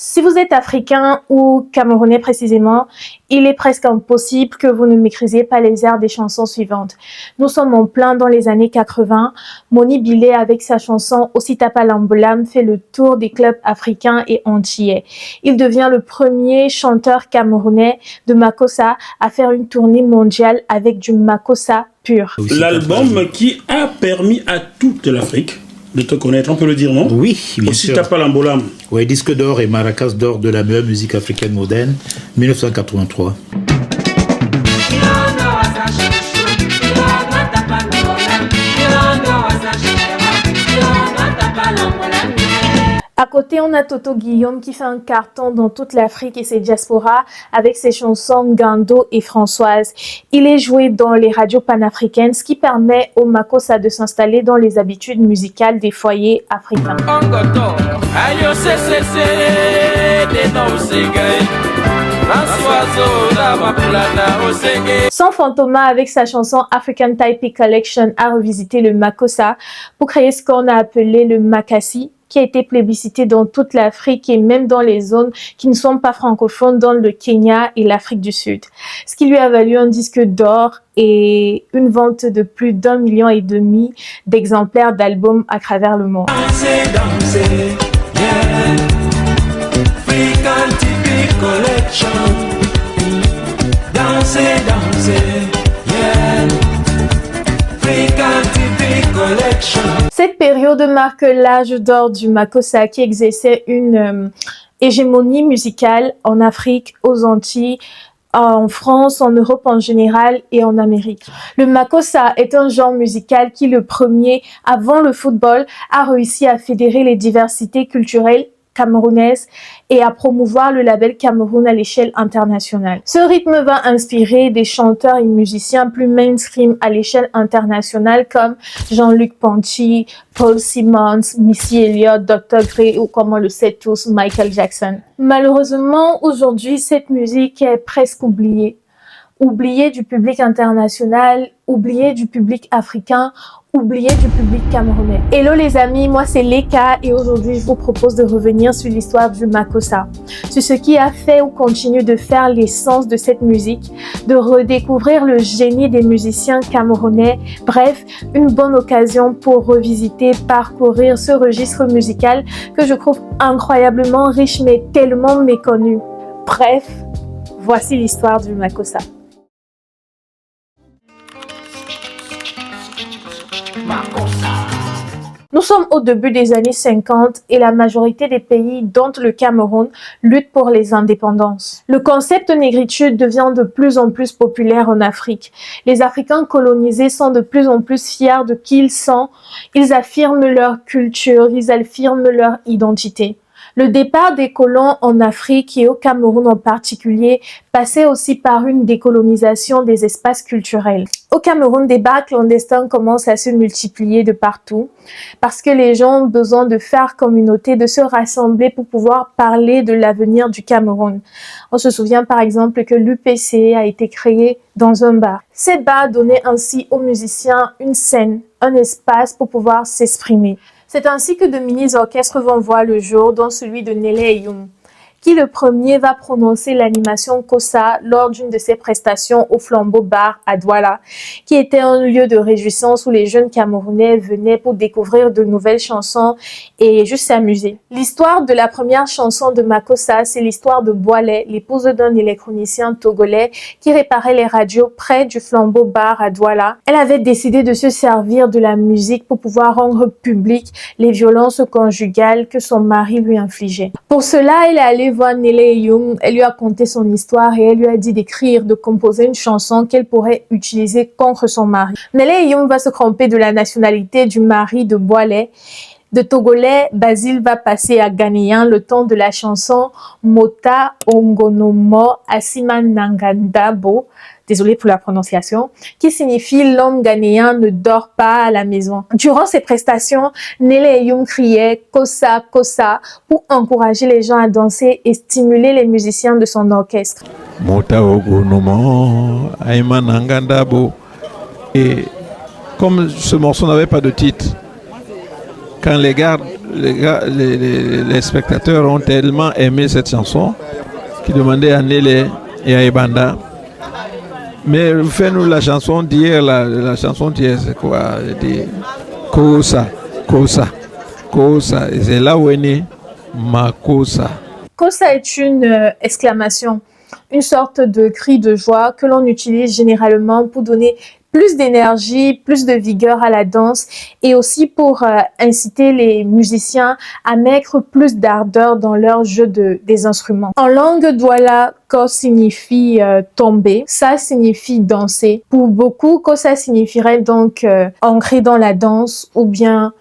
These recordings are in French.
Si vous êtes africain ou camerounais précisément, il est presque impossible que vous ne maîtrisiez pas les airs des chansons suivantes. Nous sommes en plein dans les années 80. Moni Bilé, avec sa chanson Ositapa Lambolam, fait le tour des clubs africains et antillais. Il devient le premier chanteur camerounais de Makossa à faire une tournée mondiale avec du Makossa pur. L'album qui a permis à toute l'Afrique de te connaître, on peut le dire, non? Oui, bien sûr. Ositapa Lambolam. Oui, disque d'or et maracas d'or de la meilleure musique africaine moderne, 1983. À côté, on a Toto Guillaume qui fait un carton dans toute l'Afrique et ses diasporas avec ses chansons Gando et Françoise. Il est joué dans les radios panafricaines, ce qui permet aux Makossa de s'installer dans les habitudes musicales des foyers africains. Sans Fantoma, avec sa chanson African Taipei Collection, a revisité le Makossa pour créer ce qu'on a appelé le Makassi, qui a été plébiscité dans toute l'Afrique et même dans les zones qui ne sont pas francophones, dans le Kenya et l'Afrique du Sud. Ce qui lui a valu un disque d'or et une vente de plus d'1,5 million d'exemplaires d'albums à travers le monde. Danser, danser, yeah. African Taipei Collection. Danser, danser, yeah. African Taipei Collection. Cette période marque l'âge d'or du Makossa qui exerçait une hégémonie musicale en Afrique, aux Antilles, en France, en Europe en général et en Amérique. Le Makossa est un genre musical qui, le premier, avant le football, a réussi à fédérer les diversités culturelles camerounaise et à promouvoir le label Cameroun à l'échelle internationale. Ce rythme va inspirer des chanteurs et musiciens plus mainstream à l'échelle internationale comme Jean-Luc Ponty, Paul Simmons, Missy Elliott, Dr. Dre ou comme on le sait tous, Michael Jackson. Malheureusement, aujourd'hui, cette musique est presque oubliée. Oubliée du public international, oubliée du public africain, oublié du public camerounais. Hello les amis, moi c'est Leka et aujourd'hui je vous propose de revenir sur l'histoire du Makossa, sur ce qui a fait ou continue de faire l'essence de cette musique, de redécouvrir le génie des musiciens camerounais, bref, une bonne occasion pour revisiter, parcourir ce registre musical que je trouve incroyablement riche mais tellement méconnu. Bref, voici l'histoire du Makossa. Nous sommes au début des années 50 et la majorité des pays, dont le Cameroun, luttent pour les indépendances. Le concept de négritude devient de plus en plus populaire en Afrique. Les Africains colonisés sont de plus en plus fiers de qui ils sont. Ils affirment leur culture, ils affirment leur identité. Le départ des colons en Afrique et au Cameroun en particulier passait aussi par une décolonisation des espaces culturels. Au Cameroun, des bars clandestins commencent à se multiplier de partout parce que les gens ont besoin de faire communauté, de se rassembler pour pouvoir parler de l'avenir du Cameroun. On se souvient par exemple que l'UPC a été créé dans un bar. Ces bars donnaient ainsi aux musiciens une scène, un espace pour pouvoir s'exprimer. C'est ainsi que de mini-orchestres vont voir le jour, dont celui de Nele Eyum, qui le premier va prononcer l'animation Kossa lors d'une de ses prestations au Flambeau Bar à Douala, qui était un lieu de réjouissance où les jeunes Camerounais venaient pour découvrir de nouvelles chansons et juste s'amuser. L'histoire de la première chanson de Makossa, c'est l'histoire de Boilet, l'épouse d'un électronicien togolais qui réparait les radios près du Flambeau Bar à Douala. Elle avait décidé de se servir de la musique pour pouvoir rendre public les violences conjugales que son mari lui infligeait. Pour cela, elle est allée voir Nele Eyum, elle lui a conté son histoire et elle lui a dit d'écrire, de composer une chanson qu'elle pourrait utiliser contre son mari. Nele Eyum va se tromper de la nationalité du mari de Boilet. De Togolais, Basile va passer à Ghanéen le temps de la chanson Mota Ongonomo Asimanangandabo, désolé pour la prononciation, qui signifie l'homme ghanéen ne dort pas à la maison. Durant ces prestations, Nele Eyum criait Kossa, Kossa pour encourager les gens à danser et stimuler les musiciens de son orchestre. Mota Ongonomo Asimanangandabo. Et comme ce morceau n'avait pas de titre, quand les gars les spectateurs ont tellement aimé cette chanson qu'ils demandaient à Nélé et à Ebanda. Mais fais-nous la chanson d'hier, la chanson d'hier, c'est quoi? Je dis Kosa, Kosa, Kosa. Et c'est là où est né Makossa. Kosa est une exclamation, une sorte de cri de joie que l'on utilise généralement pour donner plus d'énergie, plus de vigueur à la danse et aussi pour inciter les musiciens à mettre plus d'ardeur dans leur jeu des instruments. En langue douala, ko signifie tomber, sa signifie danser. Pour beaucoup, kosa signifierait donc ancrer dans la danse ou bien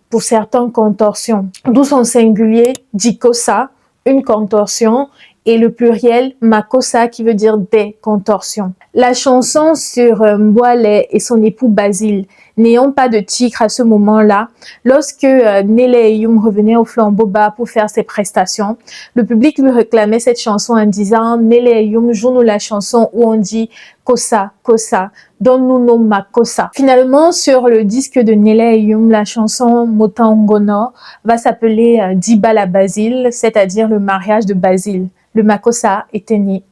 pour certains contorsion. D'où son singulier dikosa, une contorsion, et le pluriel makossa qui veut dire des contorsions. La chanson sur Mboale et son époux Basile, n'ayant pas de titre à ce moment-là, lorsque Nélé Youm revenait au flambeau bas pour faire ses prestations, le public lui réclamait cette chanson en disant Nélé Youm, joue-nous la chanson où on dit Kosa, Kosa, donne-nous nos makossa. Finalement, sur le disque de Nélé Youm, la chanson Motangono va s'appeler Dibala Basile, c'est-à-dire le mariage de Basile. Le makossa était né.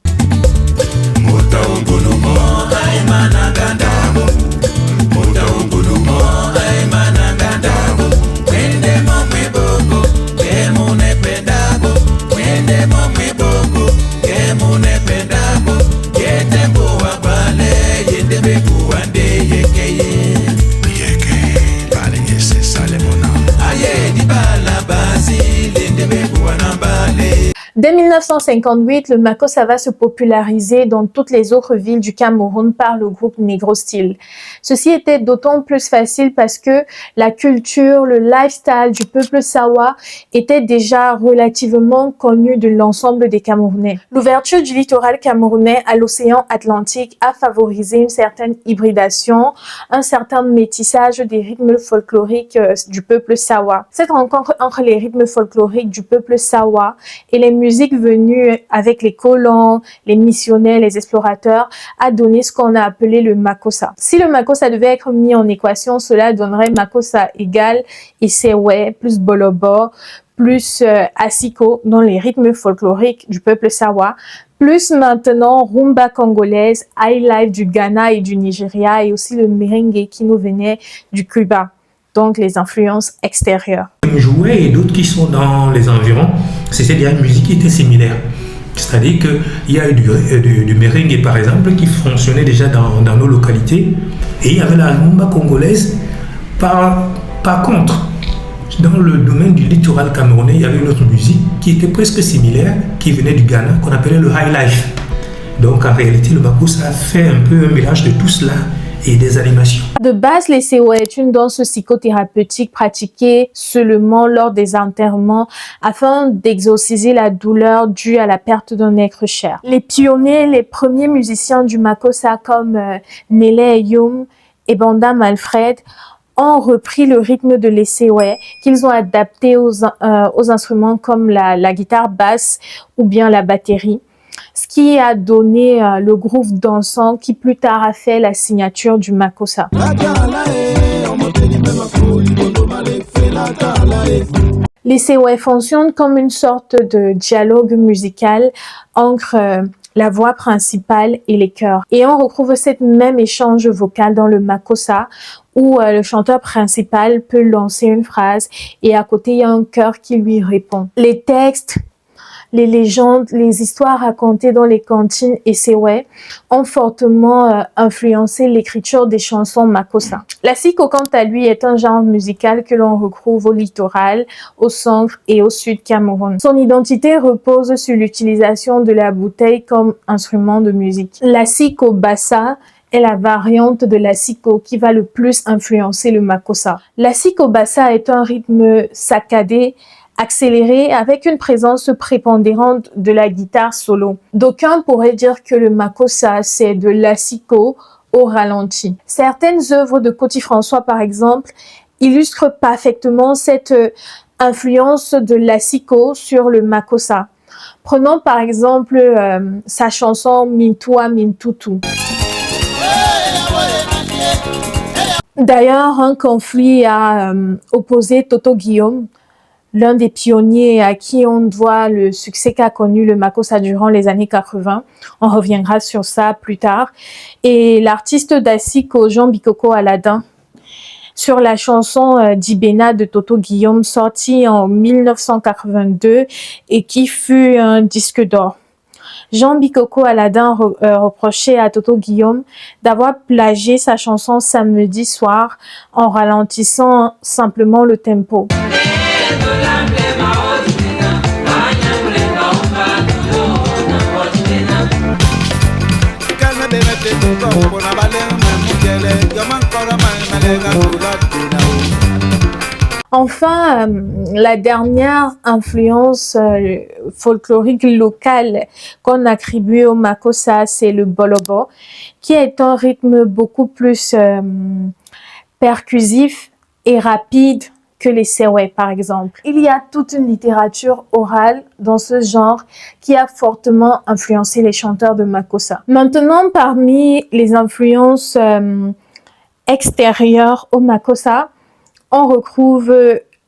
Dès 1958, le makossa va se populariser dans toutes les autres villes du Cameroun par le groupe Negro Style. Ceci était d'autant plus facile parce que la culture, le lifestyle du peuple Sawa était déjà relativement connu de l'ensemble des Camerounais. L'ouverture du littoral camerounais à l'océan Atlantique a favorisé une certaine hybridation, un certain métissage des rythmes folkloriques du peuple Sawa. Cette rencontre entre les rythmes folkloriques du peuple Sawa et les musiques venues avec les colons, les missionnaires, les explorateurs, a donné ce qu'on a appelé le makossa. Si le makossa devait être mis en équation, cela donnerait makossa égale Isewe plus Bolobo plus Asiko dans les rythmes folkloriques du peuple Sawa, plus maintenant rumba congolaise, highlife du Ghana et du Nigeria et aussi le merengue qui nous venait du Cuba. Donc les influences extérieures. Jouets et d'autres qui sont dans les environs, c'était déjà une musique qui était similaire. C'est-à-dire qu'il y a eu du merengue, par exemple, qui fonctionnait déjà dans nos localités. Et il y avait la rumba congolaise. Par contre, dans le domaine du littoral camerounais, il y avait une autre musique qui était presque similaire, qui venait du Ghana, qu'on appelait le high life. Donc en réalité, le makossa a fait un peu un mélange de tout cela et des animations. De base, l'Esewe est une danse psychothérapeutique pratiquée seulement lors des enterrements afin d'exorciser la douleur due à la perte d'un être cher. Les pionniers, les premiers musiciens du makossa comme Nélé Youm et Banda Malfred ont repris le rythme de l'Esewe qu'ils ont adapté aux instruments comme la guitare basse ou bien la batterie. Ce qui a donné le groove dansant qui plus tard a fait la signature du makossa. L'Esewe fonctionne comme une sorte de dialogue musical entre la voix principale et les chœurs. Et on retrouve cette même échange vocal dans le makossa où le chanteur principal peut lancer une phrase et à côté il y a un chœur qui lui répond. Les textes, les légendes, les histoires racontées dans les cantines Esewe ont fortement influencé l'écriture des chansons makossa. La siko, quant à lui, est un genre musical que l'on retrouve au littoral, au centre et au sud Cameroun. Son identité repose sur l'utilisation de la bouteille comme instrument de musique. La siko bassa est la variante de la siko qui va le plus influencer le makossa. La siko bassa est un rythme saccadé, accéléré avec une présence prépondérante de la guitare solo. D'aucuns pourraient dire que le makossa c'est de l'asiko au ralenti. Certaines œuvres de Coty François par exemple illustrent parfaitement cette influence de l'asiko sur le makossa. Prenons par exemple sa chanson Mintua Mintutu. D'ailleurs, un conflit a opposé Toto Guillaume, l'un des pionniers à qui on doit le succès qu'a connu le Makossa durant les années 80. On reviendra sur ça plus tard. Et l'artiste d'Asiko, Jean Bikoko Aladin, sur la chanson d'Ibena de Toto Guillaume, sortie en 1982 et qui fut un disque d'or. Jean Bikoko Aladin reprochait à Toto Guillaume d'avoir plagié sa chanson Samedi soir en ralentissant simplement le tempo. Enfin, la dernière influence folklorique locale qu'on attribue au Makossa, c'est le bolobo, qui est un rythme beaucoup plus percussif et rapide que les sewe, par exemple. Il y a toute une littérature orale dans ce genre qui a fortement influencé les chanteurs de Makossa. Maintenant, parmi les influences extérieures au Makossa, on retrouve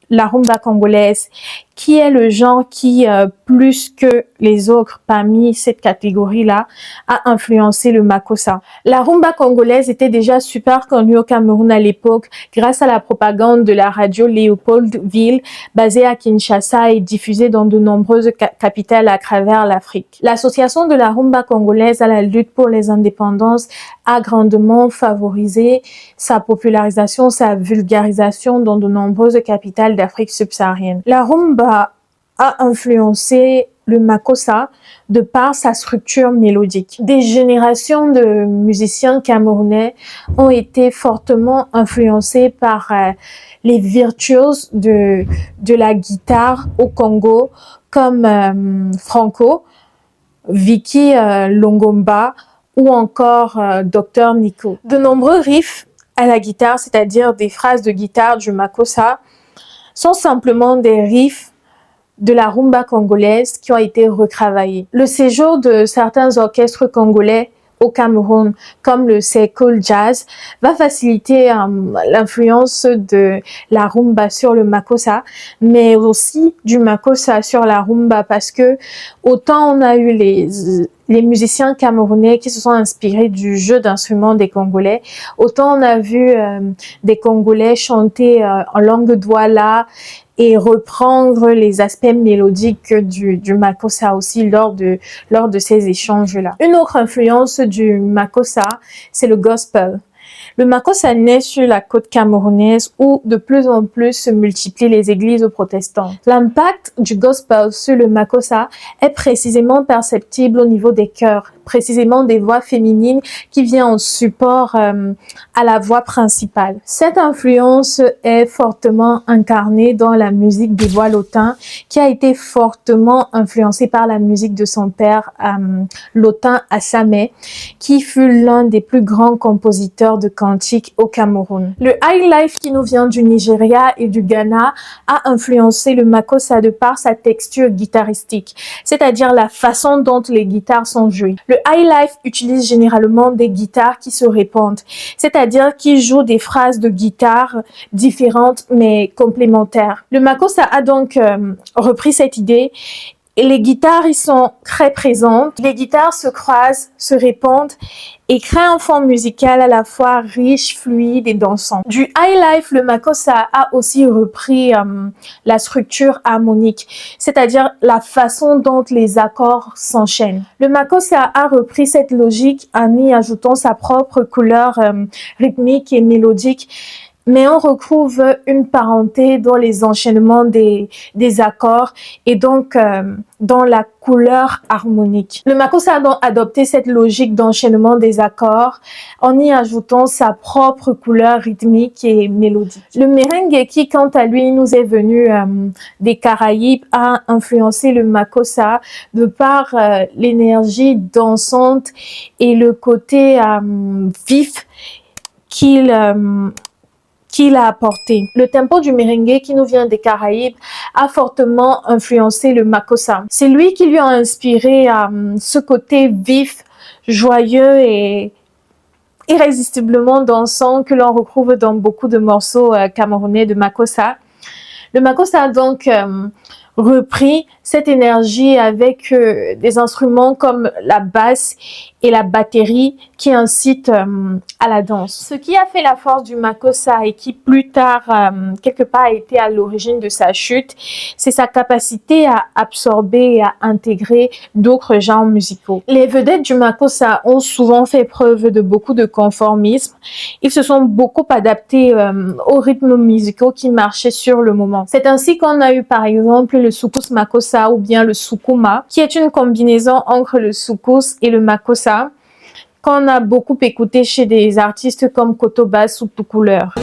la rumba congolaise, qui est le genre qui, plus que les autres parmi cette catégorie-là, a influencé le Makossa. La rumba congolaise était déjà super connue au Cameroun à l'époque grâce à la propagande de la radio Léopoldville, basée à Kinshasa et diffusée dans de nombreuses capitales à travers l'Afrique. L'association de la rumba congolaise à la lutte pour les indépendances a grandement favorisé sa popularisation, sa vulgarisation dans de nombreuses capitales d'Afrique subsaharienne. La rumba a influencé le Makossa de par sa structure mélodique. Des générations de musiciens camerounais ont été fortement influencés par les virtuoses de la guitare au Congo, comme Franco, Vicky Longomba ou encore Dr Nico. De nombreux riffs à la guitare, c'est-à-dire des phrases de guitare du Makossa, sont simplement des riffs de la rumba congolaise qui ont été retravaillés. Le séjour de certains orchestres congolais au Cameroun, comme le Secoul Jazz, va faciliter l'influence de la rumba sur le Makossa, mais aussi du Makossa sur la rumba, parce que autant on a eu les musiciens camerounais qui se sont inspirés du jeu d'instruments des Congolais, autant on a vu des Congolais chanter en langue douala et reprendre les aspects mélodiques du Makossa aussi lors de ces échanges-là. Une autre influence du Makossa, c'est le gospel. Le Makossa naît sur la côte camerounaise où de plus en plus se multiplient les églises protestantes. L'impact du gospel sur le Makossa est précisément perceptible au niveau des chœurs, précisément des voix féminines qui viennent en support à la voix principale. Cette influence est fortement incarnée dans la musique des voix Lotin, qui a été fortement influencée par la musique de son père, Lotin Assamé, qui fut l'un des plus grands compositeurs de cantiques au Cameroun. Le highlife qui nous vient du Nigeria et du Ghana a influencé le Makossa de par sa texture guitaristique, c'est-à-dire la façon dont les guitares sont jouées. Le highlife utilise généralement des guitares qui se répondent, c'est-à-dire qui jouent des phrases de guitare différentes mais complémentaires. Le Makossa a donc repris cette idée. Et les guitares, ils sont très présentes. Les guitares se croisent, se répondent et créent un fond musical à la fois riche, fluide et dansant. Du highlife, le Makossa a aussi repris la structure harmonique, c'est-à-dire la façon dont les accords s'enchaînent. Le Makossa a repris cette logique en y ajoutant sa propre couleur rythmique et mélodique, mais on retrouve une parenté dans les enchaînements des accords et donc dans la couleur harmonique. Le Makossa a donc adopté cette logique d'enchaînement des accords en y ajoutant sa propre couleur rythmique et mélodique. Le merengue qui, quant à lui, nous est venu des Caraïbes, a influencé le Makossa de par l'énergie dansante et le côté vif qu'il a apporté. Le tempo du merengue qui nous vient des Caraïbes a fortement influencé le Makossa. C'est lui qui lui a inspiré ce côté vif, joyeux et irrésistiblement dansant que l'on retrouve dans beaucoup de morceaux camerounais de Makossa. Le Makossa a donc repris cette énergie avec des instruments comme la basse et la batterie qui incitent à la danse. Ce qui a fait la force du Makossa et qui plus tard, quelque part, a été à l'origine de sa chute, c'est sa capacité à absorber et à intégrer d'autres genres musicaux. Les vedettes du Makossa ont souvent fait preuve de beaucoup de conformisme. Ils se sont beaucoup adaptés aux rythmes musicaux qui marchaient sur le moment. C'est ainsi qu'on a eu par exemple le soukous Makossa ou bien le soukouma, qui est une combinaison entre le soukous et le Makossa, qu'on a beaucoup écouté chez des artistes comme Kotobas ou Toucouleur.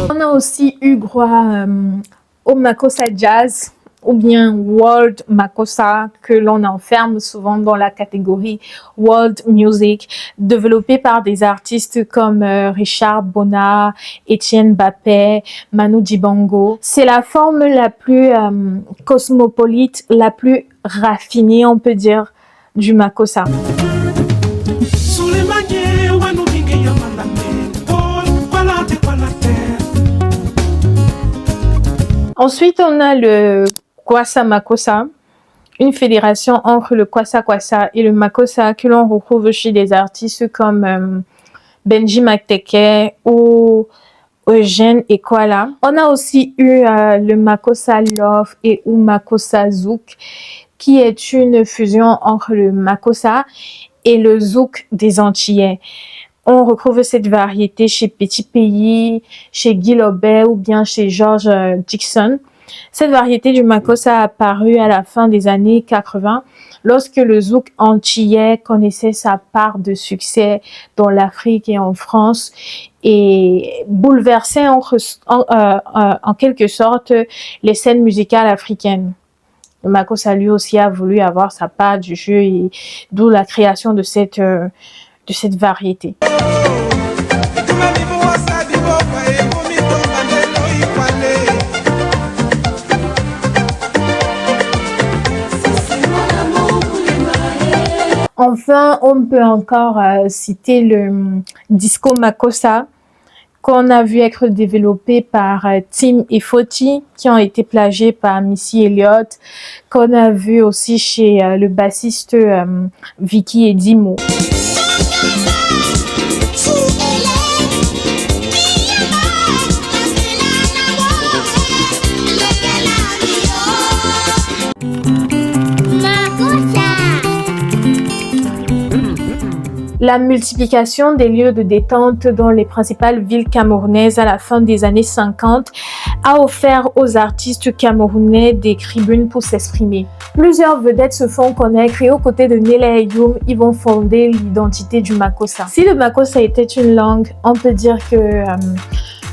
On a aussi eu droit au Makossa Jazz ou bien World Makossa, que l'on enferme souvent dans la catégorie World Music, développé par des artistes comme Richard Bona, Etienne Bapé, Manu Dibango. C'est la forme la plus cosmopolite, la plus raffinée, on peut dire, du Makossa. Ensuite, on a le Kwassa Makossa, une fédération entre le Kwassa Kwassa et le Makossa que l'on retrouve chez des artistes comme Benji Makteke ou Eugène Ekwala. On a aussi eu le Makossa Love et ou Makossa Zouk, qui est une fusion entre le Makossa et le Zouk des Antillais. On retrouve cette variété chez Petit Pays, chez Guy Lobet ou bien chez George Dixon. Cette variété du Makossa a apparu à la fin des années 80, lorsque le zouk antillais connaissait sa part de succès dans l'Afrique et en France et bouleversait en quelque sorte les scènes musicales africaines. Le Makossa lui aussi a voulu avoir sa part du jeu et d'où la création de cette variété. Enfin, on peut encore citer le disco Makossa, qu'on a vu être développé par Tim et Foti, qui ont été plagiés par Missy Elliott, qu'on a vu aussi chez le bassiste Vicky et Dimo. La multiplication des lieux de détente dans les principales villes camerounaises à la fin des années 50 a offert aux artistes camerounais des tribunes pour s'exprimer. Plusieurs vedettes se font connaître et aux côtés de Nele et Youm, ils vont fonder l'identité du Makossa. Si le Makossa était une langue, on peut dire que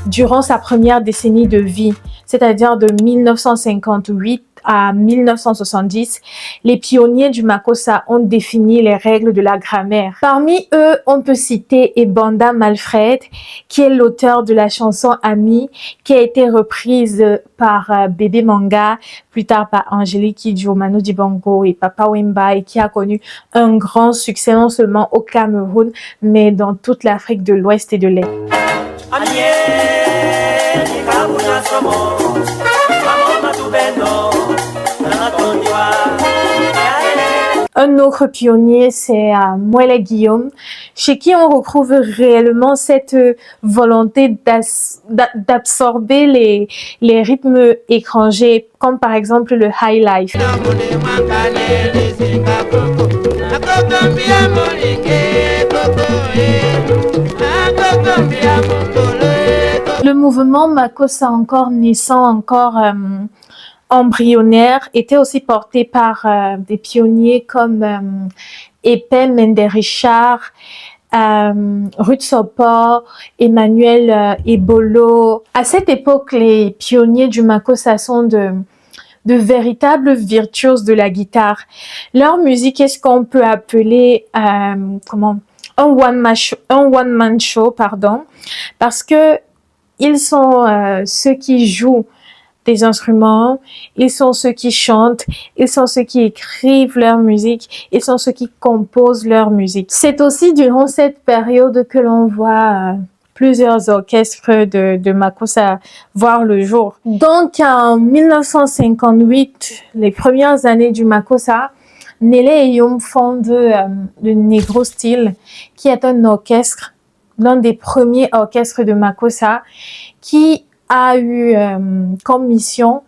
durant sa première décennie de vie, c'est-à-dire de 1958 à 1970, les pionniers du Makossa ont défini les règles de la grammaire. Parmi eux, on peut citer Ebanda Malfred, qui est l'auteur de la chanson Ami, qui a été reprise par Bébé Manga, plus tard par Angélique Kidjo, Manu Dibango et Papa Wemba, et qui a connu un grand succès non seulement au Cameroun, mais dans toute l'Afrique de l'Ouest et de l'Est. Un autre pionnier, c'est Mouele Guillaume, chez qui on retrouve réellement cette volonté d'absorber les rythmes étrangers, comme par exemple le high life. Le mouvement Makossa encore naissant, encore embryonnaire, était aussi porté par des pionniers comme Epem Mende Richard, Ruth Sopor, Emmanuel Ebolo. À cette époque, les pionniers du Makossa sont de véritables virtuoses de la guitare. Leur musique est ce qu'on peut appeler un one-man show, parce que ils sont ceux qui jouent des instruments, ils sont ceux qui chantent, ils sont ceux qui écrivent leur musique, ils sont ceux qui composent leur musique. C'est aussi durant cette période que l'on voit plusieurs orchestres de Makossa voir le jour. Donc en 1958, les premières années du Makossa, Nele et Yom fondent le Negro Style, qui est un orchestre, l'un des premiers orchestres de Makossa, qui a eu comme mission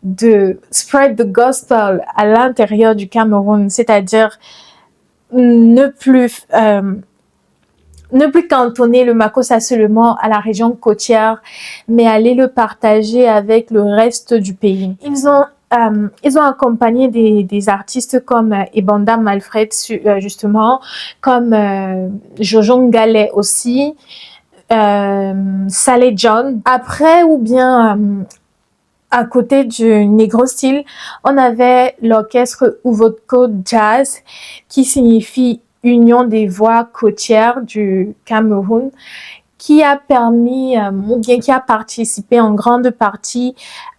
de spread the gospel à l'intérieur du Cameroun, c'est-à-dire ne plus cantonner le Makossa seulement à la région côtière, mais aller le partager avec le reste du pays. Ils ont accompagné des artistes comme Ebanda Malfred, justement, comme Jojo Ngale aussi, Saleh John. Après, ou bien à côté du Negro Style, on avait l'orchestre Uvotco Jazz, qui signifie Union des voix côtières du Cameroun, qui a permis, ou bien qui a participé en grande partie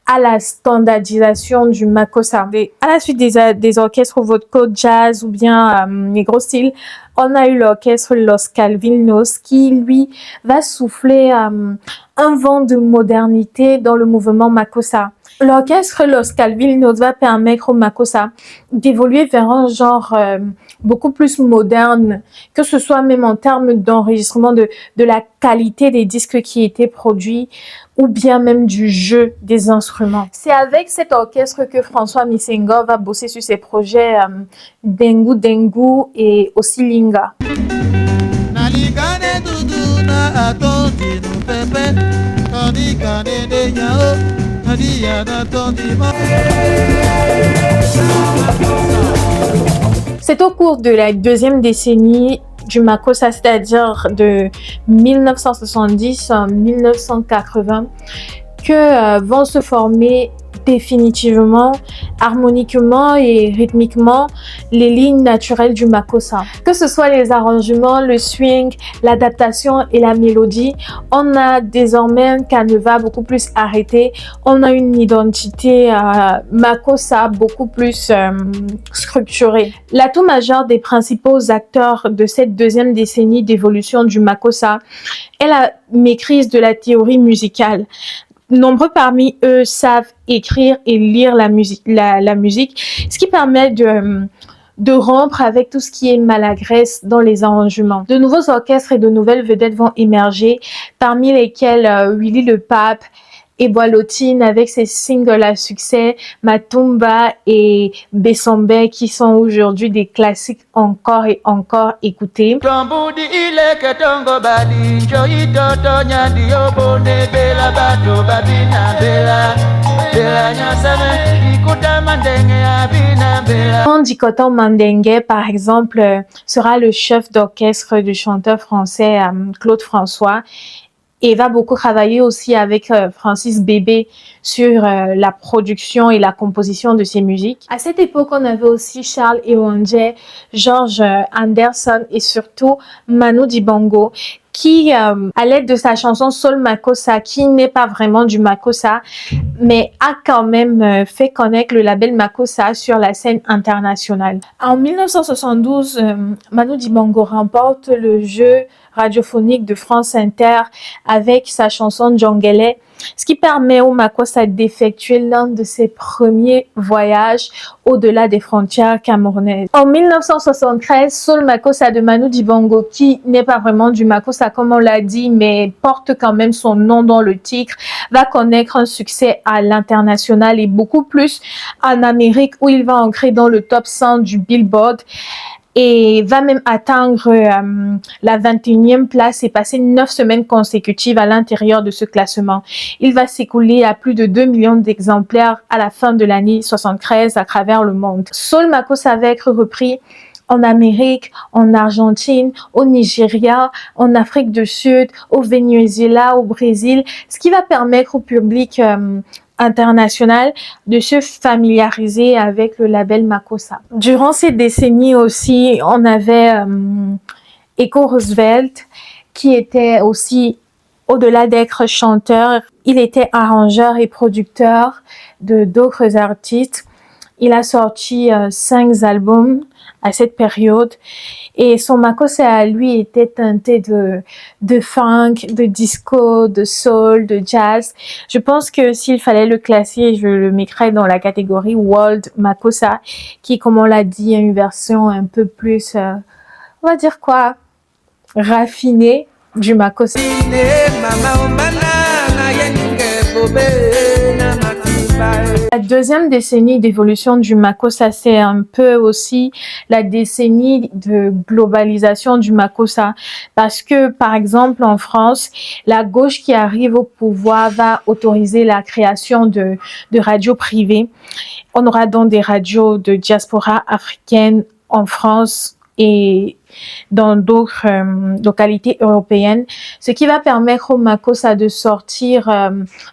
à la standardisation du Makossa. À la suite des orchestres Vodka Jazz ou bien Negro Style, on a eu l'orchestre Los Calvinos qui, lui, va souffler un vent de modernité dans le mouvement Makossa. L'orchestre Los Calvinos va permettre au Makossa d'évoluer vers un genre beaucoup plus moderne, que ce soit même en termes d'enregistrement de la qualité des disques qui étaient produits ou bien même du jeu des instruments. C'est avec cet orchestre que François Misengo va bosser sur ses projets Dengu Dengu et aussi Linga. C'est au cours de la deuxième décennie du Makossa, c'est-à-dire de 1970 à 1980, que vont se former définitivement, harmoniquement et rythmiquement les lignes naturelles du Makossa. Que ce soit les arrangements, le swing, l'adaptation et la mélodie, on a désormais un canevas beaucoup plus arrêté. On a une identité Makossa beaucoup plus structurée. L'atout majeur des principaux acteurs de cette deuxième décennie d'évolution du Makossa est la maîtrise de la théorie musicale. Nombreux parmi eux savent écrire et lire la musique, ce qui permet de rompre avec tout ce qui est maladresse dans les arrangements. De nouveaux orchestres et de nouvelles vedettes vont émerger, parmi lesquels Willy le Pape, Eboalotine avec ses singles à succès, Matumba et Bessombe qui sont aujourd'hui des classiques encore et encore écoutés. Dikoton Mandengue, par exemple, sera le chef d'orchestre du chanteur français Claude François, et va beaucoup travailler aussi avec Francis Bébé sur la production et la composition de ses musiques. À cette époque, on avait aussi Charles Ewanje, George Anderson et surtout Manu Dibango, qui, à l'aide de sa chanson Soul Makossa, qui n'est pas vraiment du Makossa, mais a quand même fait connaître le label Makossa sur la scène internationale. En 1972, Manu Dibango remporte le jeu radiophonique de France Inter avec sa chanson Djongele, ce qui permet au Makossa d'effectuer l'un de ses premiers voyages au-delà des frontières camerounaises. En 1973, Soul Makossa de Manu Dibango, qui n'est pas vraiment du Makossa comme on l'a dit, mais porte quand même son nom dans le titre, va connaître un succès à l'international et beaucoup plus en Amérique où il va entrer dans le top 100 du Billboard et va même atteindre la 21e place et passer 9 semaines consécutives à l'intérieur de ce classement. Il va s'écouler à plus de 2 millions d'exemplaires à la fin de l'année 73 à travers le monde. Soul Makossa va être repris en Amérique, en Argentine, au Nigeria, en Afrique du Sud, au Venezuela, au Brésil, ce qui va permettre au public international de se familiariser avec le label Makossa. Durant ces décennies aussi, on avait Echo Roosevelt qui était aussi Au-delà d'être chanteur, il était arrangeur et producteur de d'autres artistes. Il a sorti 5 albums à cette période et son makossa à lui était teinté de funk, de disco, de soul, de jazz. Je pense que s'il fallait le classer, je le mettrais dans la catégorie World Makossa, qui, comme on l'a dit, est une version un peu plus, on va dire quoi, raffinée du makossa. La deuxième décennie d'évolution du makossa, c'est un peu aussi la décennie de globalisation du makossa. Parce que, par exemple, en France, la gauche qui arrive au pouvoir va autoriser la création de radios privées. On aura donc des radios de diaspora africaine en France et dans d'autres localités européennes, ce qui va permettre au makossa de sortir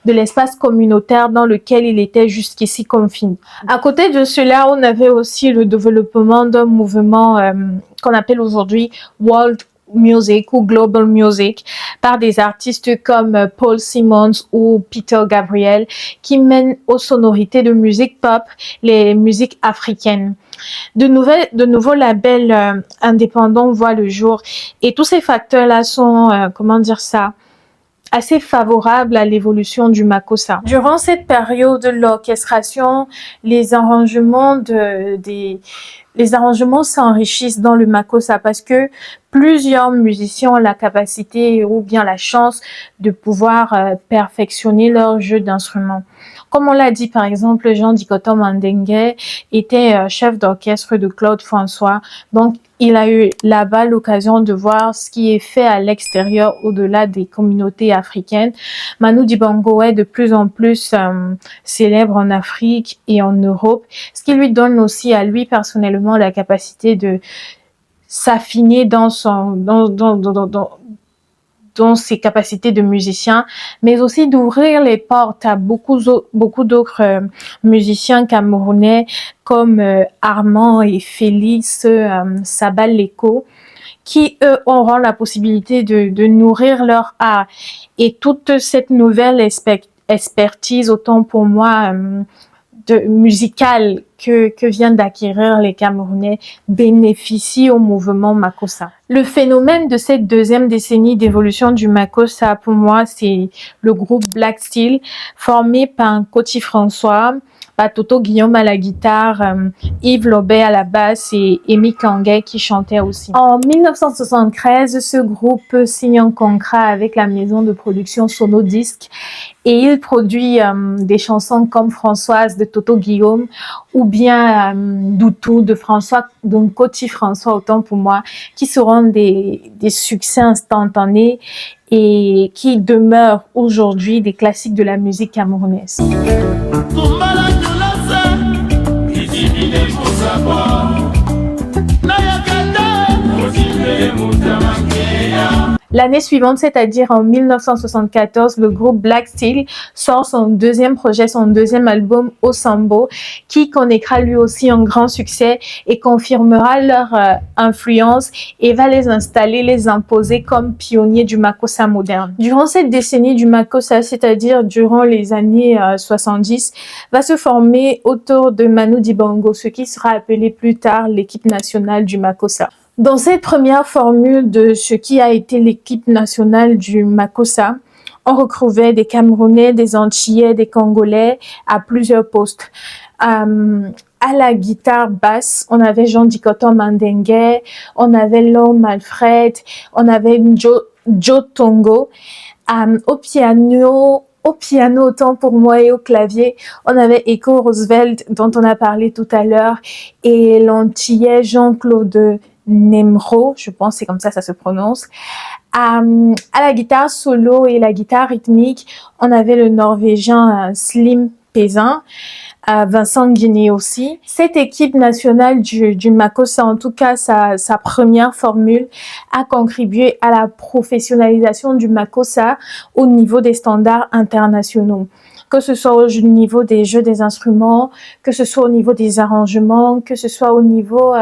de l'espace communautaire dans lequel il était jusqu'ici confiné. À côté de cela, on avait aussi le développement d'un mouvement qu'on appelle aujourd'hui World Music ou Global Music par des artistes comme Paul Simmons ou Peter Gabriel qui mènent aux sonorités de musique pop les musiques africaines. De nouveaux labels indépendants voient le jour et tous ces facteurs-là sont, assez favorables à l'évolution du makossa. Durant cette période de l'orchestration, les arrangements s'enrichissent dans le makossa parce que plusieurs musiciens ont la capacité ou bien la chance de pouvoir perfectionner leur jeu d'instruments. Comme on l'a dit, par exemple, Jean Dikoto Mandengue était chef d'orchestre de Claude François. Donc, il a eu là-bas l'occasion de voir ce qui est fait à l'extérieur, au-delà des communautés africaines. Manu Dibango est de plus en plus célèbre en Afrique et en Europe, ce qui lui donne aussi à lui personnellement la capacité de s'affiner dans ses capacités de musicien, mais aussi d'ouvrir les portes à beaucoup d'autres musiciens camerounais comme Armand et Félix Sabal Leko, qui eux auront la possibilité de nourrir leur art. Et toute cette nouvelle expertise, autant pour moi, musicale que viennent d'acquérir les Camerounais bénéficie au mouvement makossa. Le phénomène de cette deuxième décennie d'évolution du makossa, pour moi, c'est le groupe Black Steel, formé par Coty François, Toto Guillaume à la guitare, Yves Lobet à la basse et Amy Kangay qui chantait aussi. En 1973, ce groupe signe un contrat avec la maison de production Sonodisc et il produit des chansons comme Françoise de Toto Guillaume ou bien Doutou de François, donc Coty François autant pour moi, qui seront des succès instantanés et qui demeurent aujourd'hui des classiques de la musique camerounaise. L'année suivante, c'est-à-dire en 1974, le groupe Black Steel sort son deuxième album Osambo, qui connaîtra lui aussi un grand succès et confirmera leur influence et va les installer, les imposer comme pionniers du makossa moderne. Durant cette décennie du makossa, c'est-à-dire durant les années 70, va se former autour de Manu Dibango, ce qui sera appelé plus tard l'équipe nationale du makossa. Dans cette première formule de ce qui a été l'équipe nationale du makossa, on retrouvait des Camerounais, des Antillais, des Congolais à plusieurs postes. À la guitare basse, on avait Jean Dikoto Mandengue, on avait L'Homme Alfred, on avait Joe Tongo. Au piano, autant pour moi, et au clavier, on avait Echo Roosevelt, dont on a parlé tout à l'heure, et l'Antillais Jean-Claude Nemro, je pense c'est comme ça se prononce. À la guitare solo et la guitare rythmique, on avait le Norvégien Slim Peasant. Vincent Guinée aussi. Cette équipe nationale du Makossa, en tout cas sa première formule, a contribué à la professionnalisation du Makossa au niveau des standards internationaux. Que ce soit au niveau des jeux des instruments, que ce soit au niveau des arrangements, que ce soit au niveau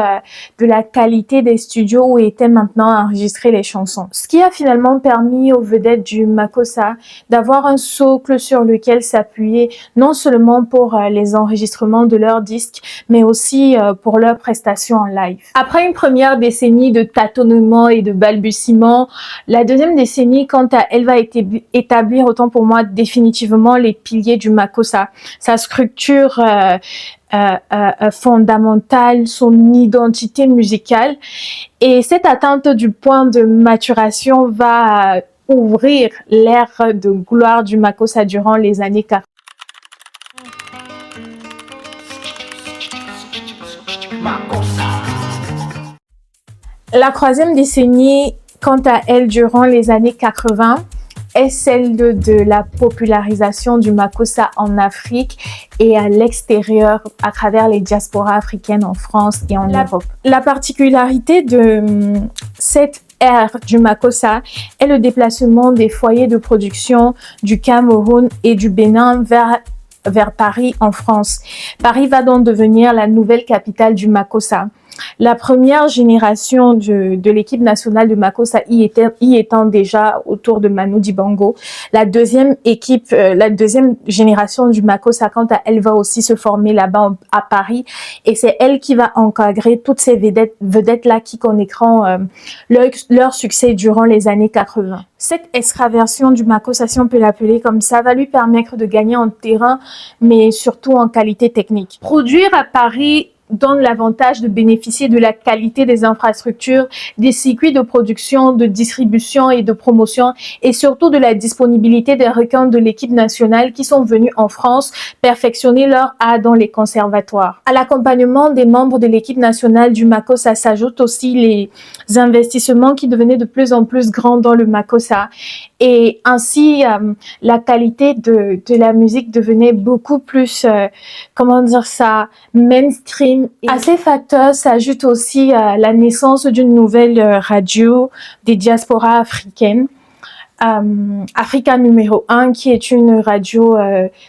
de la qualité des studios où étaient maintenant enregistrées les chansons. Ce qui a finalement permis aux vedettes du Makossa d'avoir un socle sur lequel s'appuyer, non seulement pour les enregistrements de leurs disques, mais aussi pour leurs prestations en live. Après une première décennie de tâtonnement et de balbutiement, la deuxième décennie, quant à elle, va établir, autant pour moi, définitivement les piliers du Makossa, sa structure fondamentale, son identité musicale. Et cette atteinte du point de maturation va ouvrir l'ère de gloire du Makossa durant les années 40. La troisième décennie, quant à elle, durant les années 80, est celle de la popularisation du Makossa en Afrique et à l'extérieur à travers les diasporas africaines en France et en Europe. La particularité de cette ère du Makossa est le déplacement des foyers de production du Cameroun et du Bénin vers Paris en France. Paris va donc devenir la nouvelle capitale du Makossa. La première génération de l'équipe nationale de Makossa y étant déjà autour de Manu Dibango. La deuxième génération du Makossa, quant à elle, va aussi se former là-bas à Paris. Et c'est elle qui va encadrer toutes ces vedettes-là qui connaîtront leur succès durant les années 80. Cette extraversion du Makossa, si on peut l'appeler comme ça, va lui permettre de gagner en terrain, mais surtout en qualité technique. Produire à Paris donne l'avantage de bénéficier de la qualité des infrastructures, des circuits de production, de distribution et de promotion, et surtout de la disponibilité des requins de l'équipe nationale qui sont venus en France perfectionner leur art dans les conservatoires. À l'accompagnement des membres de l'équipe nationale du Makossa s'ajoutent aussi les investissements qui devenaient de plus en plus grands dans le Makossa. Et ainsi, la qualité de la musique devenait beaucoup plus, mainstream. Et à ces facteurs s'ajoute aussi la naissance d'une nouvelle radio des diasporas africaines. Africa numéro 1, qui est une radio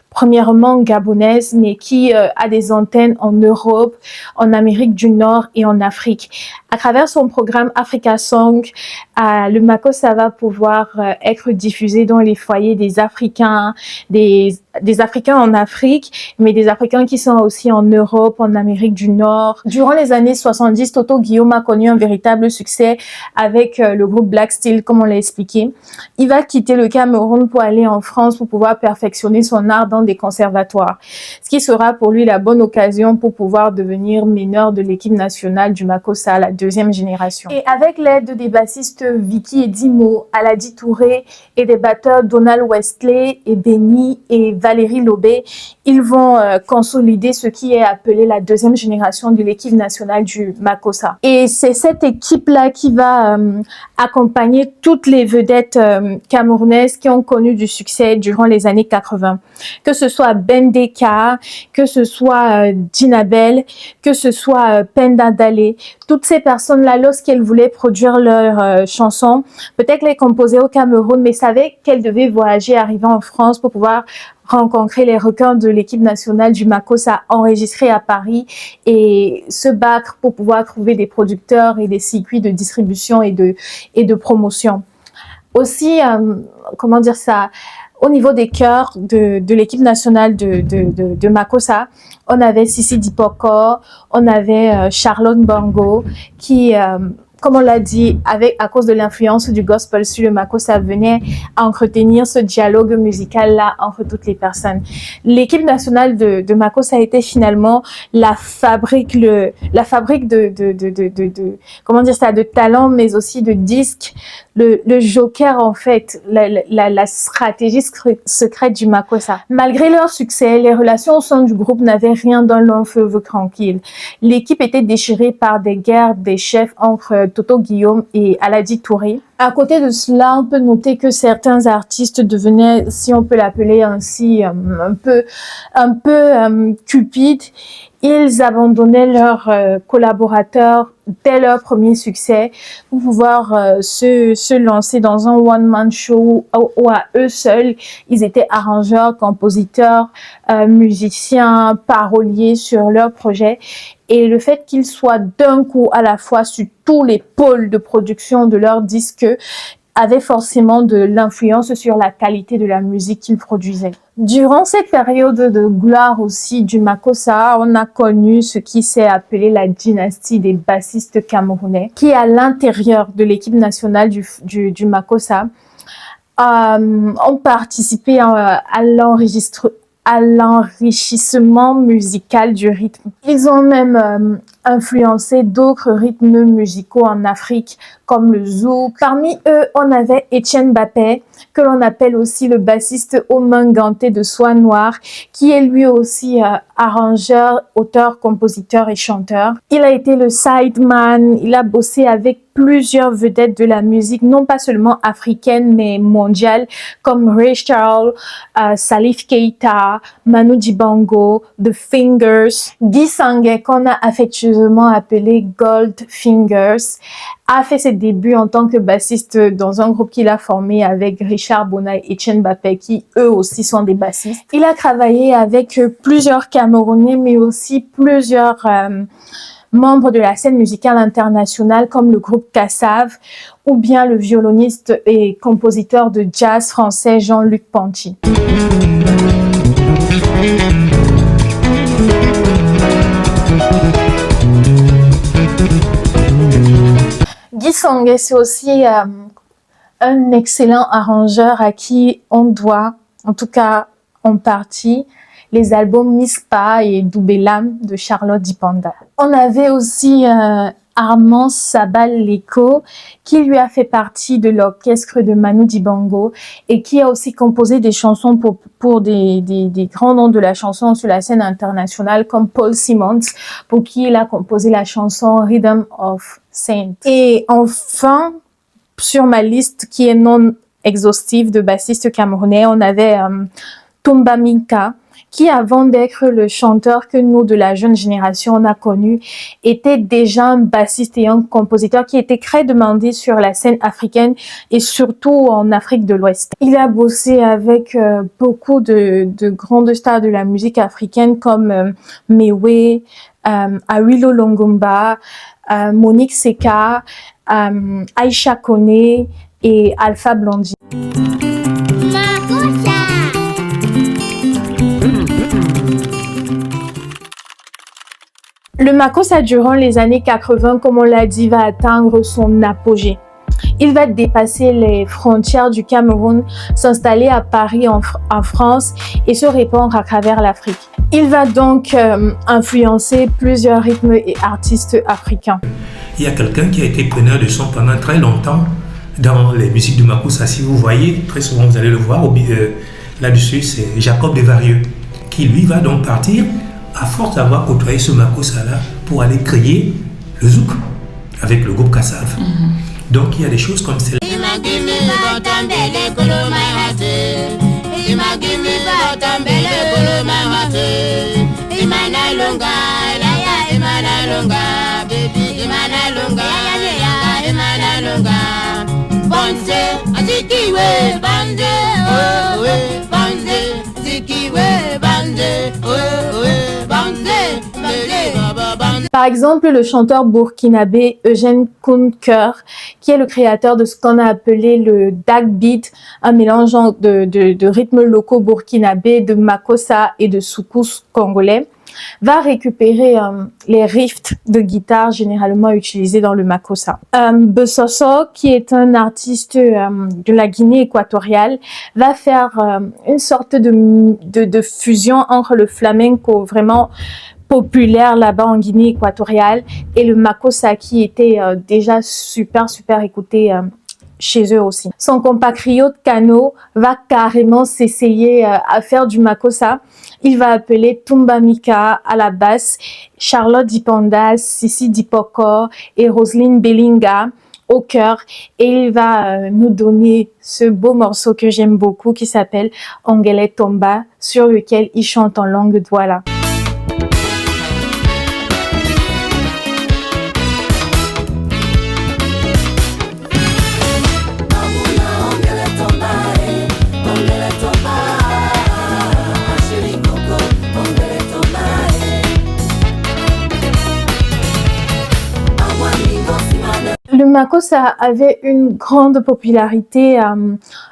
premièrement gabonaise, mais qui a des antennes en Europe, en Amérique du Nord et en Afrique. À travers son programme Africa Song, le Makossa va pouvoir être diffusé dans les foyers des Africains, des Africains en Afrique, mais des Africains qui sont aussi en Europe, en Amérique du Nord. Durant les années 70, Toto Guillaume a connu un véritable succès avec le groupe Black Steel, comme on l'a expliqué. Il va quitter le Cameroun pour aller en France pour pouvoir perfectionner son art dans des conservatoires, ce qui sera pour lui la bonne occasion pour pouvoir devenir meneur de l'équipe nationale du Makossa, la deuxième génération. Et avec l'aide des bassistes Vicky et Dimo, Aladi Touré et des batteurs Donald Westley et Benny et Valérie Lobé, ils vont consolider ce qui est appelé la deuxième génération de l'équipe nationale du Makossa. Et c'est cette équipe-là qui va accompagner toutes les vedettes camerounaises qui ont connu du succès durant les années 80. Que ce soit Bendeka, que ce soit Dinabel, que ce soit Penda Dale, toutes ces personnes-là, lorsqu'elles voulaient produire leurs chansons, peut-être les composer au Cameroun, mais savaient qu'elles devaient voyager, arriver en France pour pouvoir rencontrer les requins de l'équipe nationale du Makossa enregistrés à Paris et se battre pour pouvoir trouver des producteurs et des circuits de distribution et de promotion. Aussi, au niveau des chœurs de l'équipe nationale de Makossa, on avait Sissi Dipoko, on avait Charlotte Bongo qui, comme on l'a dit, à cause de l'influence du gospel sur le Makossa, venait à entretenir ce dialogue musical-là entre toutes les personnes. L'équipe nationale de Makossa était finalement la fabrique de talents, mais aussi de disques, le joker, en fait, la stratégie secrète du Makossa. Malgré leur succès, les relations au sein du groupe n'avaient rien d'un long fleuve tranquille. L'équipe était déchirée par des guerres des chefs entre Toto Guillaume et Aladi Touré. À côté de cela, on peut noter que certains artistes devenaient, si on peut l'appeler ainsi, un peu cupides. Ils abandonnaient leurs collaborateurs dès leur premier succès pour pouvoir se lancer dans un one-man show où à eux seuls, ils étaient arrangeurs, compositeurs, musiciens, paroliers sur leur projet. Et le fait qu'ils soient d'un coup à la fois sur tous les pôles de production de leurs disques avait forcément de l'influence sur la qualité de la musique qu'ils produisaient. Durant cette période de gloire aussi du Makossa, on a connu ce qui s'est appelé la dynastie des bassistes camerounais, qui à l'intérieur de l'équipe nationale du Makossa ont participé à l'enrichissement musical du rythme. Ils ont même influencé d'autres rythmes musicaux en Afrique, comme le zouk. Parmi eux, on avait Etienne Bapé, que l'on appelle aussi le bassiste aux mains gantées de soie noire, qui est lui aussi arrangeur, auteur, compositeur et chanteur. Il a été le sideman, il a bossé avec plusieurs vedettes de la musique, non pas seulement africaine, mais mondiale, comme Ray Charles, Salif Keita, Manu Dibango, The Fingers. Guy Sanguet, qu'on a affectueusement appelé Gold Fingers, a fait ses débuts en tant que bassiste dans un groupe qu'il a formé avec Richard Bona et Etienne Bapé, qui eux aussi sont des bassistes. Il a travaillé avec plusieurs Camerounais, mais aussi plusieurs membres de la scène musicale internationale, comme le groupe Kassav, ou bien le violoniste et compositeur de jazz français Jean-Luc Ponty. Guy Sanguet, c'est aussi un excellent arrangeur à qui on doit, en tout cas en partie, les albums Mispa et Doubelam de Charlotte Dipanda. On avait aussi Armand Sabal-Leko, qui lui a fait partie de l'orchestre de Manu Dibango et qui a aussi composé des chansons pour des grands noms de la chanson sur la scène internationale, comme Paul Simmons, pour qui il a composé la chanson Rhythm of Saint. Et enfin, sur ma liste qui est non exhaustive de bassistes camerounais, on avait Toumba Minka, qui avant d'être le chanteur que nous de la jeune génération on a connu, était déjà un bassiste et un compositeur qui était très demandé sur la scène africaine et surtout en Afrique de l'Ouest. Il a bossé avec beaucoup de grandes stars de la musique africaine comme Mewe, Awilo Longomba, Monique Seka, Aïcha Kone et Alpha Blondy. Le Makossa durant les années 80, comme on l'a dit, va atteindre son apogée. Il va dépasser les frontières du Cameroun, s'installer à Paris en France et se répandre à travers l'Afrique. Il va donc influencer plusieurs rythmes et artistes africains. Il y a quelqu'un qui a été preneur de son pendant très longtemps dans les musiques de Makossa. Si vous voyez, très souvent vous allez le voir, là-dessus c'est Jacob Desvarieux, qui lui va donc partir à force d'avoir côtoyé ce Makossa-là pour aller créer le zouk avec le groupe Kassav. Donc il y a des choses comme celle-là. Par exemple, le chanteur burkinabé Eugène Kounker, qui est le créateur de ce qu'on a appelé le Dak Beat, un mélange de rythmes locaux burkinabés, de Makossa et de soukous congolais, va récupérer les riffs de guitare généralement utilisés dans le Makossa. Besosso, qui est un artiste de la Guinée équatoriale, va faire une sorte de fusion entre le flamenco vraiment populaire là-bas en Guinée équatoriale et le Makossa qui était déjà super écouté chez eux aussi. Son compatriote Kano va carrément s'essayer à faire du makossa. Il va appeler Tumba Mika à la basse, Charlotte Dipanda, Sissi Dipoko et Roselyne Bellinga au cœur, et il va nous donner ce beau morceau que j'aime beaucoup qui s'appelle Ongele Tomba, sur lequel il chante en langue douala. Le makossa avait une grande popularité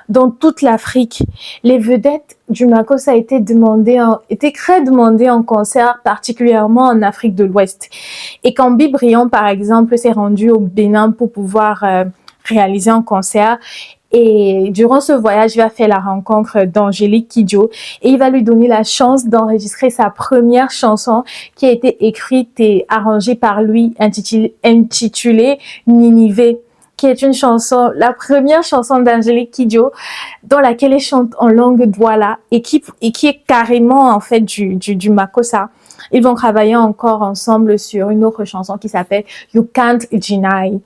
dans toute l'Afrique. Les vedettes du makossa étaient très demandées en concert, particulièrement en Afrique de l'Ouest. Et Kambi Briand, par exemple, s'est rendu au Bénin pour pouvoir réaliser un concert. Et durant ce voyage, il va faire la rencontre d'Angélique Kidjo et il va lui donner la chance d'enregistrer sa première chanson qui a été écrite et arrangée par lui, intitulée Ninive, qui est une chanson, la première chanson d'Angélique Kidjo dans laquelle elle chante en langue douala et qui est carrément en fait du makossa. Ils vont travailler encore ensemble sur une autre chanson qui s'appelle You Can't Deny.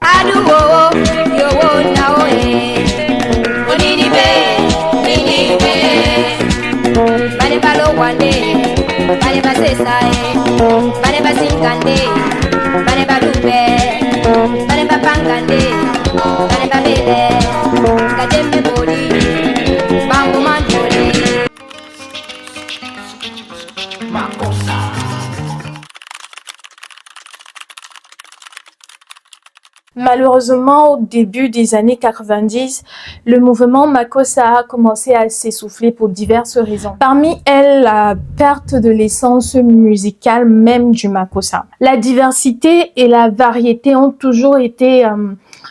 Malheureusement, au début des années 90, le mouvement makossa a commencé à s'essouffler pour diverses raisons. Parmi elles, la perte de l'essence musicale même du makossa. La diversité et la variété ont toujours été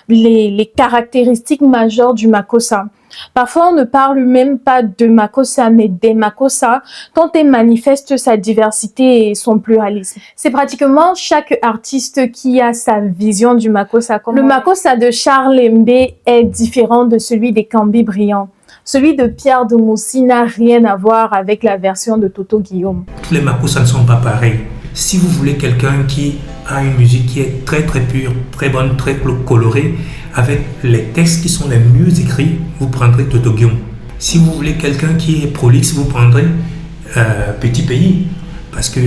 les caractéristiques majeures du makossa. Parfois, on ne parle même pas de makossa, mais des makossa, tant elle manifeste sa diversité et son pluralisme. C'est pratiquement chaque artiste qui a sa vision du makossa. Le makossa de Charles Mbé est différent de celui des Kambi Briand. Celui de Pierre de Moussi n'a rien à voir avec la version de Toto Guillaume. Tous les makossa ne sont pas pareils. Si vous voulez quelqu'un qui a une musique qui est très très pure, très bonne, très colorée, avec les textes qui sont les mieux écrits, vous prendrez Toto Guillaume. Si vous voulez quelqu'un qui est prolixe, vous prendrez Petit Pays, parce que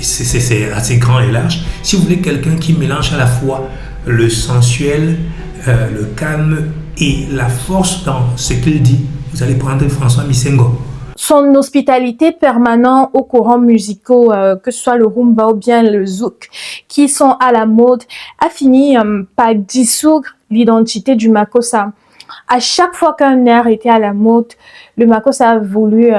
c'est assez grand et large. Si vous voulez quelqu'un qui mélange à la fois le sensuel, le calme et la force dans ce qu'il dit, vous allez prendre François Misengo. Son hospitalité permanente aux courants musicaux, que ce soit le rumba ou bien le zouk, qui sont à la mode, a fini par dissoudre l'identité du makossa. À chaque fois qu'un air était à la mode, le makossa a voulu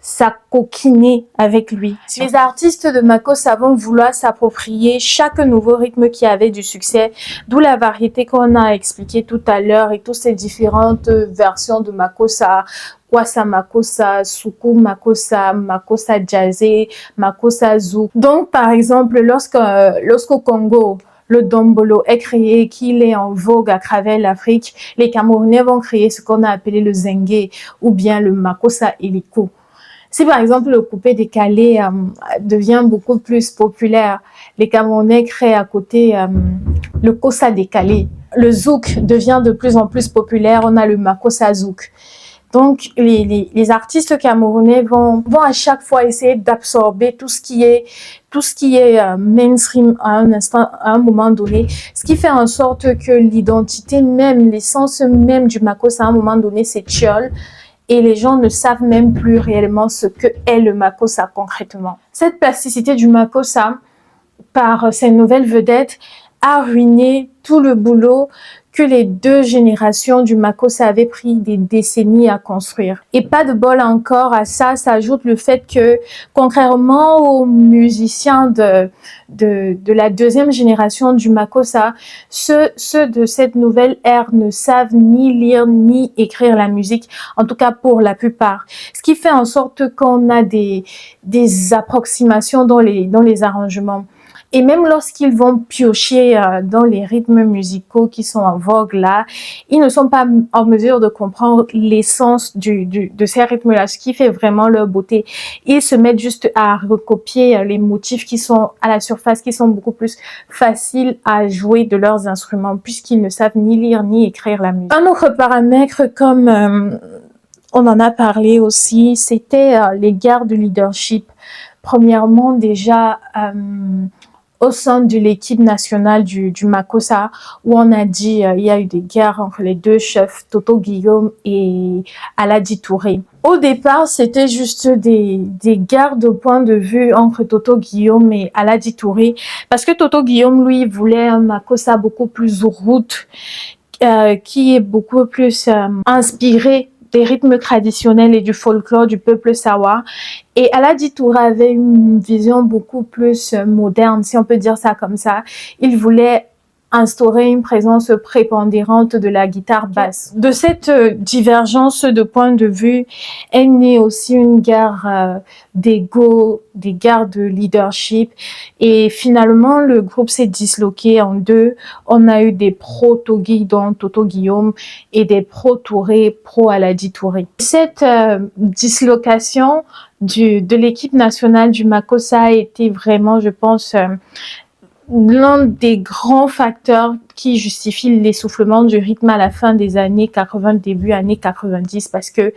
s'acoquiner avec lui. Les artistes de makossa vont vouloir s'approprier chaque nouveau rythme qui avait du succès, d'où la variété qu'on a expliqué tout à l'heure et toutes ces différentes versions de makossa. Kwassa makossa, Soukou makossa, makossa jazzé, makossa zouk. Donc, par exemple, lorsqu'au Congo, le dombolo est créé, qu'il est en vogue à travers l'Afrique, les Camerounais vont créer ce qu'on a appelé le zengue ou bien le makossa hélico. Si par exemple le coupé décalé devient beaucoup plus populaire, les Camerounais créent à côté le kossa décalé. Le zouk devient de plus en plus populaire, on a le makossa zouk. Donc, les artistes camerounais vont à chaque fois essayer d'absorber tout ce qui est mainstream à un moment donné, ce qui fait en sorte que l'identité même, l'essence même du makossa à un moment donné, c'est Tchol, et les gens ne savent même plus réellement ce que est le makossa concrètement. Cette plasticité du makossa, par ces nouvelles vedettes, a ruiné tout le boulot que les deux générations du makossa avaient pris des décennies à construire. Et pas de bol encore, à ça s'ajoute le fait que, contrairement aux musiciens de la deuxième génération du makossa, ceux de cette nouvelle ère ne savent ni lire ni écrire la musique, en tout cas pour la plupart. Ce qui fait en sorte qu'on a des approximations dans les arrangements. Et même lorsqu'ils vont piocher dans les rythmes musicaux qui sont en vogue là, ils ne sont pas en mesure de comprendre l'essence de ces rythmes-là, ce qui fait vraiment leur beauté. Ils se mettent juste à recopier les motifs qui sont à la surface, qui sont beaucoup plus faciles à jouer de leurs instruments, puisqu'ils ne savent ni lire ni écrire la musique. Un autre paramètre, comme on en a parlé aussi, c'était les guerres de leadership. Premièrement, déjà, au sein de l'équipe nationale du Makossa, où on a dit il y a eu des guerres entre les deux chefs, Toto Guillaume et Aladi Touré. Au départ, c'était juste des guerres de point de vue entre Toto Guillaume et Aladi Touré, parce que Toto Guillaume, lui, voulait un Makossa beaucoup plus route, qui est beaucoup plus inspiré des rythmes traditionnels et du folklore du peuple Sawa. Et Aladi Touré avait une vision beaucoup plus moderne, si on peut dire ça comme ça. Il voulait instaurer une présence prépondérante de la guitare basse. De cette divergence de point de vue est née aussi une guerre d'ego, des guerres de leadership. Et finalement, le groupe s'est disloqué en deux. On a eu des pro-Togui, dont Toto Guillaume, et des pro-Touré, pro-Aladi Touré. Cette dislocation de l'équipe nationale du Makossa a été vraiment, je pense, l'un des grands facteurs qui justifie l'essoufflement du rythme à la fin des années 80, début années 90, parce que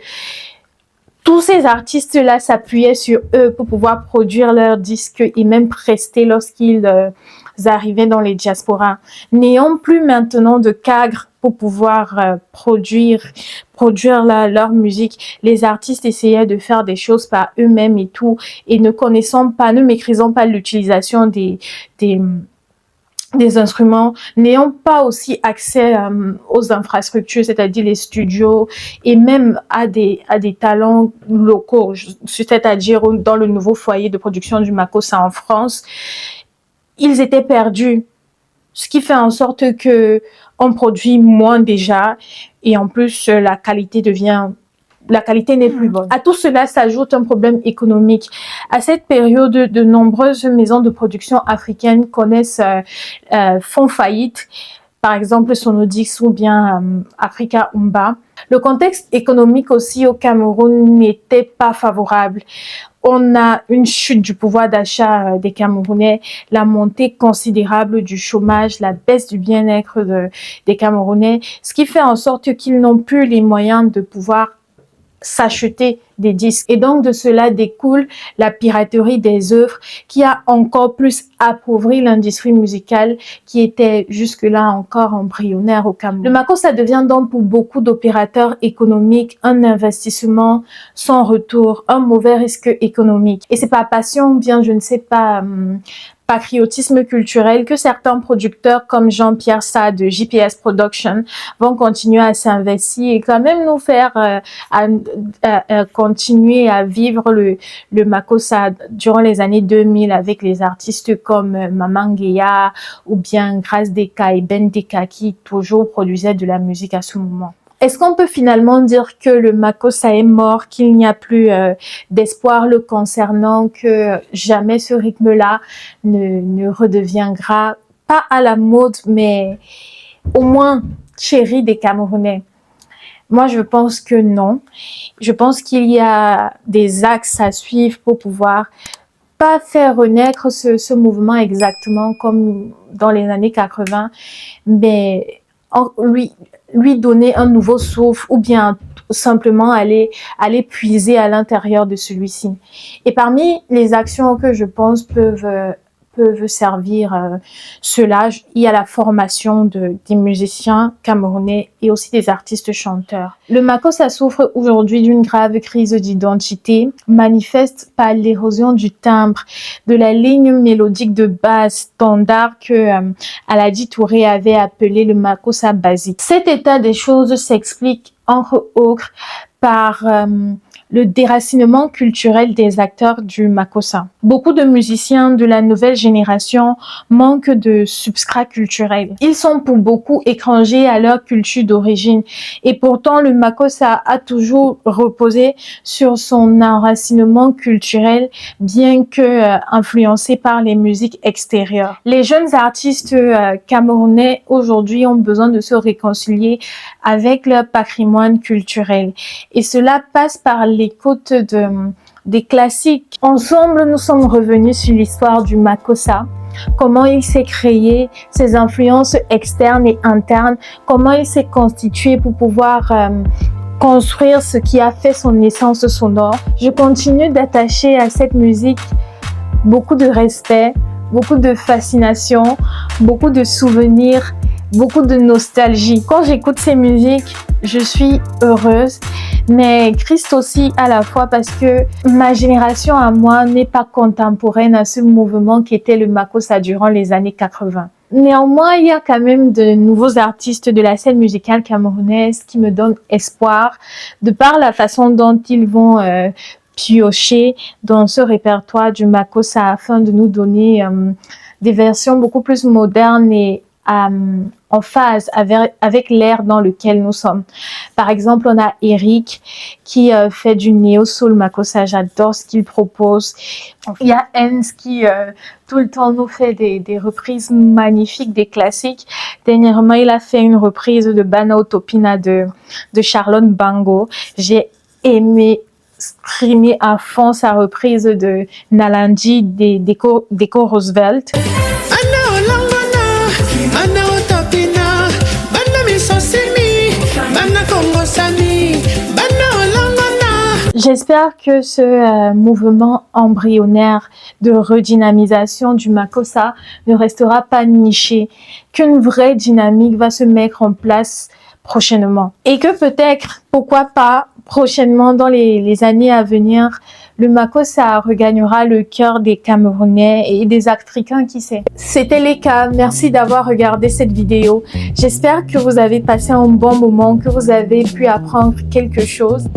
tous ces artistes-là s'appuyaient sur eux pour pouvoir produire leurs disques et même prester lorsqu'ils arrivaient dans les diasporas. N'ayant plus maintenant de cadre pour pouvoir produire leur musique, les artistes essayaient de faire des choses par eux-mêmes et tout, et ne maîtrisant pas l'utilisation des instruments, n'ayant pas aussi accès aux infrastructures, c'est-à-dire les studios, et même à des talents locaux, c'est-à-dire dans le nouveau foyer de production du Makossa en France, ils étaient perdus. Ce qui fait en sorte que on produit moins déjà, et en plus la qualité n'est plus bonne. À tout cela s'ajoute un problème économique. À cette période, de nombreuses maisons de production africaines font faillite. Par exemple, Sonodix ou bien Africa Umba. Le contexte économique aussi au Cameroun n'était pas favorable. On a une chute du pouvoir d'achat des Camerounais, la montée considérable du chômage, la baisse du bien-être des Camerounais, ce qui fait en sorte qu'ils n'ont plus les moyens de pouvoir s'acheter des disques. Et donc de cela découle la piraterie des œuvres qui a encore plus appauvri l'industrie musicale qui était jusque-là encore embryonnaire au Cameroun. Le Makossa devient donc pour beaucoup d'opérateurs économiques un investissement sans retour, un mauvais risque économique. Et c'est par passion ou bien je ne sais pas patriotisme culturel que certains producteurs comme Jean-Pierre Sa de JPS Production vont continuer à s'investir et quand même nous faire continuer à vivre le Makossa durant les années 2000 avec les artistes comme Maman Guéa ou bien Grace Deka et Ben Deka qui toujours produisaient de la musique à ce moment. Est-ce qu'on peut finalement dire que le Makossa est mort, qu'il n'y a plus d'espoir le concernant, que jamais ce rythme-là ne redeviendra pas à la mode, mais au moins chéri des Camerounais? Moi, je pense que non. Je pense qu'il y a des axes à suivre pour pouvoir pas faire renaître ce mouvement exactement comme dans les années 80, mais lui donner un nouveau souffle ou bien simplement aller puiser à l'intérieur de celui-ci. Et parmi les actions que je pense peuvent servir cela, il y a la formation des musiciens camerounais et aussi des artistes chanteurs. Le Makossa souffre aujourd'hui d'une grave crise d'identité, manifeste par l'érosion du timbre, de la ligne mélodique de base standard que Aladi Touré avait appelé le Makossa basique. Cet état des choses s'explique entre autres par le déracinement culturel des acteurs du Makossa. Beaucoup de musiciens de la nouvelle génération manquent de substrat culturel. Ils sont pour beaucoup étrangers à leur culture d'origine et pourtant le Makossa a toujours reposé sur son enracinement culturel bien que influencé par les musiques extérieures. Les jeunes artistes camerounais aujourd'hui ont besoin de se réconcilier avec leur patrimoine culturel et cela passe par l'écoute des classiques. Ensemble, nous sommes revenus sur l'histoire du Makossa, comment il s'est créé, ses influences externes et internes, comment il s'est constitué pour pouvoir construire ce qui a fait son essence sonore. Je continue d'attacher à cette musique beaucoup de respect, beaucoup de fascination, beaucoup de souvenirs, beaucoup de nostalgie. Quand j'écoute ces musiques, je suis heureuse, mais triste aussi à la fois parce que ma génération à moi n'est pas contemporaine à ce mouvement qui était le Makossa durant les années 80. Néanmoins, il y a quand même de nouveaux artistes de la scène musicale camerounaise qui me donnent espoir de par la façon dont ils vont piocher dans ce répertoire du Makossa afin de nous donner des versions beaucoup plus modernes et en phase avec l'ère dans lequel nous sommes. Par exemple, on a Eric qui fait du néo-soul Makossa, j'adore ce qu'il propose. Il y a Enz qui tout le temps nous fait des reprises magnifiques, des classiques. Dernièrement, il a fait une reprise de Bana Utopina de Charlotte Bango. J'ai aimé streamer à fond sa reprise de Nalanji d'Echo Roosevelt. J'espère que ce mouvement embryonnaire de redynamisation du Makossa ne restera pas niché, qu'une vraie dynamique va se mettre en place prochainement. Et que peut-être, pourquoi pas, prochainement dans les années à venir, le Makossa regagnera le cœur des Camerounais et des Africains, qui sait. C'était les cas, merci d'avoir regardé cette vidéo. J'espère que vous avez passé un bon moment, que vous avez pu apprendre quelque chose.